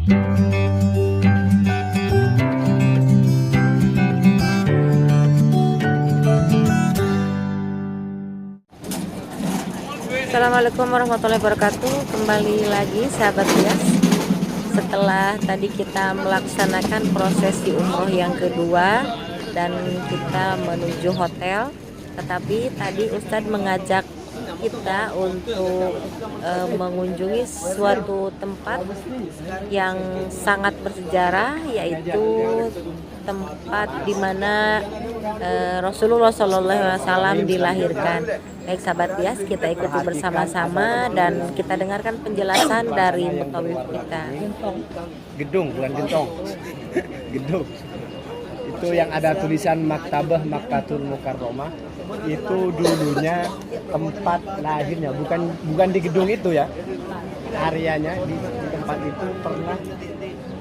Assalamualaikum warahmatullahi wabarakatuh. Kembali lagi sahabat hias. Setelah tadi kita melaksanakan prosesi umroh yang kedua dan kita menuju hotel, tetapi tadi Ustadz mengajak kita untuk mengunjungi suatu tempat yang sangat bersejarah, yaitu tempat di mana Rasulullah SAW dilahirkan. Baik sahabat hias, kita ikuti bersama-sama dan kita dengarkan penjelasan dari mutawif kita. Gedung, bukan gentong. Gedung. Itu yang ada tulisan Maktabah Makkatul Mukarramah. Itu dulunya tempat lahirnya, bukan di gedung itu ya. Areanya di tempat itu pernah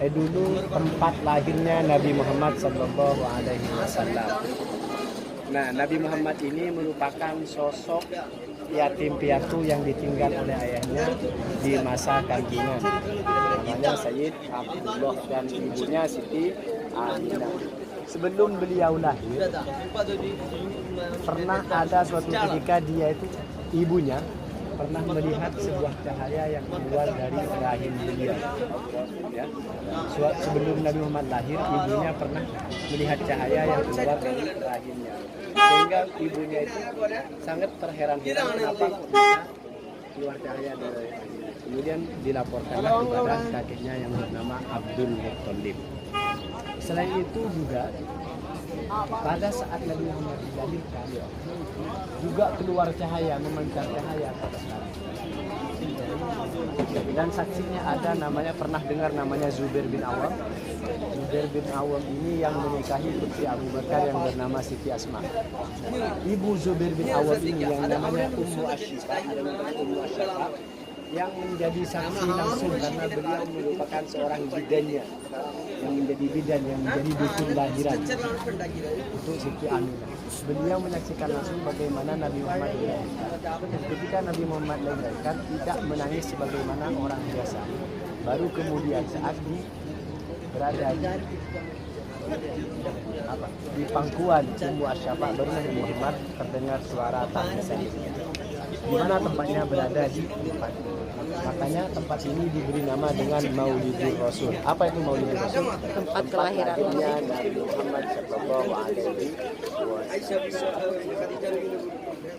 dulu tempat lahirnya Nabi Muhammad SAW. Nah, Nabi Muhammad ini merupakan sosok yatim piatu yang ditinggal oleh ayahnya di masa kandungan. Namanya Sayyid Abdullah dan ibunya Siti Aminah. Sebelum beliau lahir, pernah ada suatu ketika dia itu ibunya pernah melihat sebuah cahaya yang keluar dari rahim beliau. Ya. Sebelum Nabi Muhammad lahir, ibunya pernah melihat cahaya yang keluar dari rahimnya. Sehingga ibunya itu sangat terheran-heran kenapa bisa keluar cahaya dari rahimnya. Kemudian dilaporkanlah kepada kakeknya yang bernama Abdul Muttalib. Selain itu juga pada saat Nabi Muhammad dilahirkan juga keluar cahaya, memancar cahaya pada saat dan saksinya ada namanya, pernah dengar namanya Zubair bin Awam. Zubair bin Awam ini yang menikahi putri Abu Bakar yang bernama Siti Asma. Ibu Zubair bin Awam ini yang namanya Ummu Asyifah yang menjadi saksi langsung karena beliau merupakan seorang bidannya yang menjadi bidan, yang menjadi dukun lahiran untuk Siti Aminah. Beliau menyaksikan langsung bagaimana Nabi Muhammad dilahirkan. Ketika Nabi Muhammad dilahirkan tidak menangis sebagaimana orang biasa. Baru kemudian saat berada di pangkuan Ummu Asyifah, baru Nabi Muhammad terdengar suara tangisan. Di mana tempatnya berada di tempat. Makanya tempat ini diberi nama dengan Maulidul Rasul. Apa itu Maulidul Rasul? Tempat kelahirannya Nabi Muhammad SAW.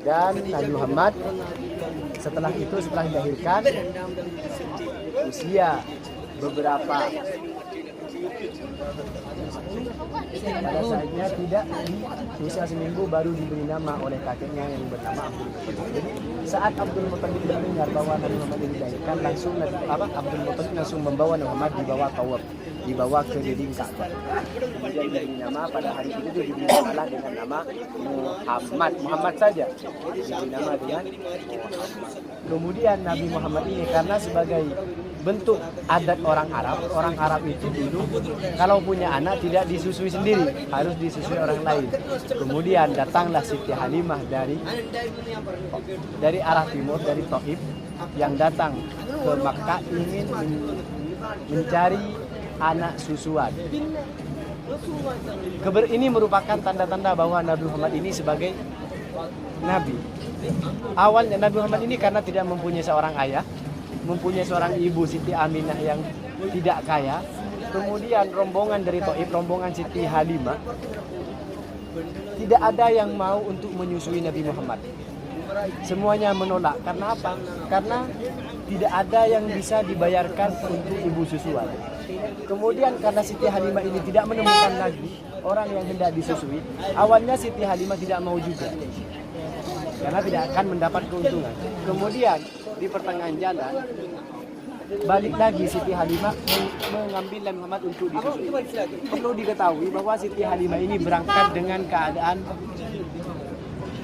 Dan Nabi Muhammad setelah dilahirkan, usia beberapa pada saatnya tidak di usia seminggu baru diberi nama oleh kakeknya yang bernama Abdul Muttalib. Jadi saat Abdul Muttalib mendengar bahwa Nabi Muhammad dilahirkan, langsung Abdul Muttalib langsung membawa Nabi Muhammad dibawa tawaf, dibawa ke dinding Ka'bah. Kemudian diberi nama pada hari itu diberi nama dengan nama Muhammad saja. Diberi nama dengan Muhammad. Kemudian Nabi Muhammad ini karena sebagai bentuk adat orang Arab itu dulu kalau punya anak tidak disusui sendiri, harus disusui orang lain. Kemudian datanglah Siti Halimah dari arah timur, dari Taif, yang datang ke Makkah ingin mencari anak susuan. Ini merupakan tanda-tanda bahwa Nabi Muhammad ini sebagai Nabi. Awalnya Nabi Muhammad ini karena tidak mempunyai seorang ayah, mempunyai seorang ibu Siti Aminah yang tidak kaya. Kemudian rombongan dari Taif, rombongan Siti Halimah, tidak ada yang mau untuk menyusui Nabi Muhammad. Semuanya menolak. Karena apa? Karena tidak ada yang bisa dibayarkan untuk ibu susuan. Kemudian karena Siti Halimah ini tidak menemukan lagi orang yang hendak disusui, awalnya Siti Halimah tidak mau juga, karena tidak akan mendapat keuntungan. Kemudian di pertengahan jalan balik lagi Siti Halimah mengambil Nabi Muhammad untuk disusui. Perlu diketahui bahwa Siti Halimah ini berangkat dengan keadaan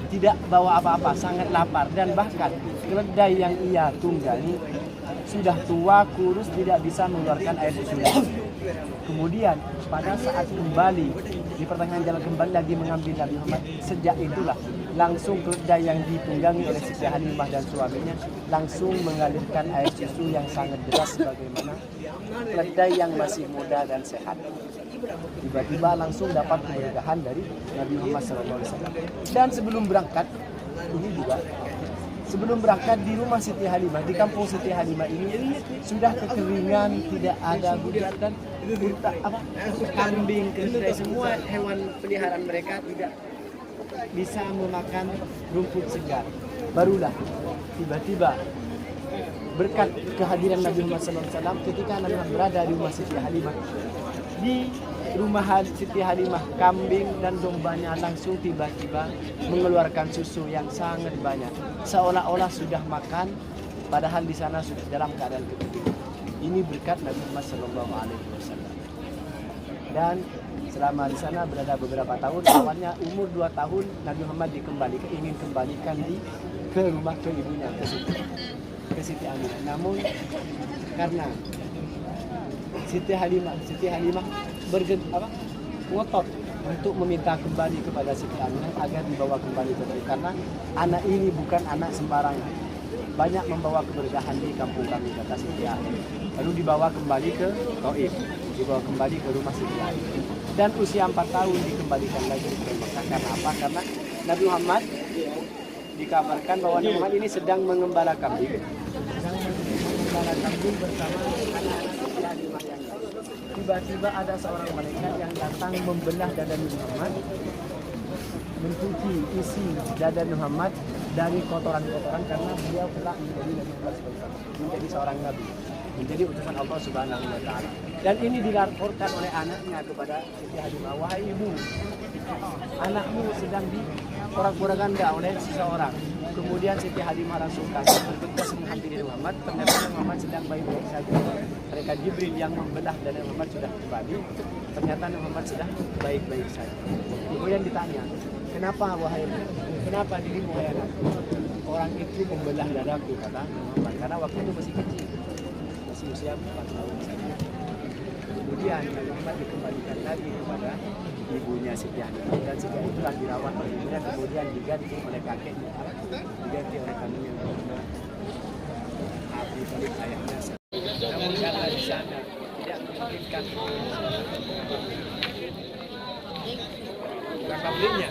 tidak bawa apa-apa, sangat lapar, dan bahkan keledai yang ia tunggangi sudah tua, kurus, tidak bisa mengeluarkan air susu. Kemudian pada saat kembali di pertengahan jalan kembali lagi mengambil Nabi Muhammad, sejak itulah langsung keledai yang ditunggangi oleh Siti Halimah dan suaminya langsung mengalirkan air susu yang sangat deras sebagaimana keledai yang masih muda dan sehat. Tiba-tiba langsung dapat keberkahan dari Nabi Muhammad SAW. Dan sebelum berangkat, ini juga sebelum berangkat di rumah Siti Halimah, di kampung Siti Halimah ini sudah kekeringan, tidak ada hujan dan kambing, keledai, semua hewan peliharaan mereka tidak bisa memakan rumput segar. Barulah tiba-tiba berkat kehadiran Nabi Muhammad SAW ketika Nabi Muhammad berada di rumah Siti Halimah. Di rumah Siti Halimah, kambing dan dombanya langsung tiba-tiba mengeluarkan susu yang sangat banyak, seolah-olah sudah makan, padahal di sana sudah dalam keadaan kekeringan. Ini berkat Nabi Muhammad SAW. Dan selama di sana berada beberapa tahun, awalnya umur 2 tahun Nabi Muhammad ingin kembalikan ke rumah ke ibunya, ke Siti Aminah. Namun karena Siti Halimah ngotot untuk meminta kembali kepada Siti Aminah agar dibawa kembali ke Taif, karena anak ini bukan anak sembarangan, banyak membawa keberkahan di kampung kami, kata Siti Aminah. Lalu dibawa kembali ke Taif, dibawa kembali ke rumah Siti Aminah. Dan usia 4 tahun dikembalikan lagi ke Mekah. Karena apa? Karena Nabi Muhammad dikabarkan bahwa Nabi Muhammad ini sedang mengembala kambing. Bersama anak-anak Siti Halimah yang lain. Tiba-tiba ada seorang malaikat yang datang membelah dada Muhammad, mencuci isi dada Muhammad dari kotoran-kotoran, karena beliau telah menjadi Nabi Muhammad SAW, menjadi seorang nabi, menjadi utusan Allah Subhanahu wa taala. Dan ini dilaporkan oleh anaknya kepada Siti Halimah, wahai ibu, anakmu sedang diporak-poraganda oleh seseorang. Kemudian Siti Halimah langsung kaget ketika menghampiri Muhammad, ternyata Muhammad sedang baik-baik saja. Mereka Jibril yang membelah dada Muhammad sudah kembali, ternyata Muhammad sedang baik-baik saja. Kemudian ditanya, kenapa dirimu wahai anakku? Orang itu membelah dadaku, kata Muhammad, karena waktu itu masih kecil, masih usia 4 tahun saja. Kemudian Muhammad dikembalikan lagi kepada ibunya Siti Halimah, dan sejak itulah dirawat oleh ibunya, kemudian diganti oleh kakeknya, diganti oleh kandungnya Muhammad, Abi Thalib ayahnya. Namun karena di sana tidak memungkinkan bukan pabriknya,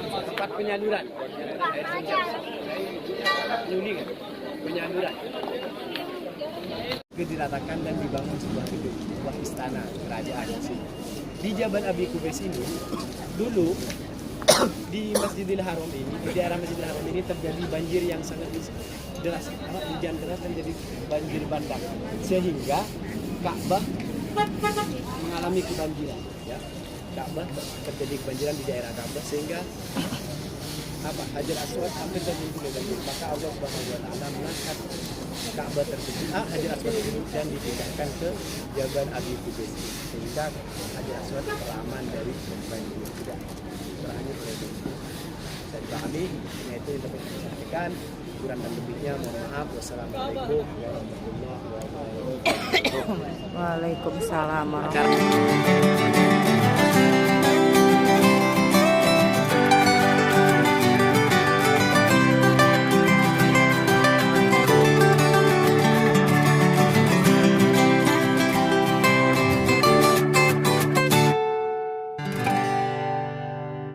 tempat penyaluran air hujan, penyaluran diratakan dan dibangun sebuah gedung, sebuah istana kerajaan di sini. Di Jabal Abi Qubais ini dulu di Masjidil Haram ini, di daerah Masjidil Haram ini terjadi banjir yang sangat deras, hujan deras dan jadi banjir bandang, sehingga Ka'bah mengalami kebanjiran. Ya, Ka'bah terjadi kebanjiran di daerah Ka'bah, sehingga Hajar Aswad hampir terjadi banjir. Maka Allah Subhanahu wa taala mengangkat Ka'bah tersebut, Hajar Aswad tersebut, dan dipindahkan ke Jabal Abi Qubais, sehingga Hajar Aswad teraman dari banjir, tidak terhanyut oleh banjir. Saya dipahami, yaitu yang dapat saya sampaikan. Kurang dan lebihnya mohon maaf. Wassalamualaikum warahmatullahi wabarakatuh. Waalaikumsalam warahmatullahi wabarakatuh.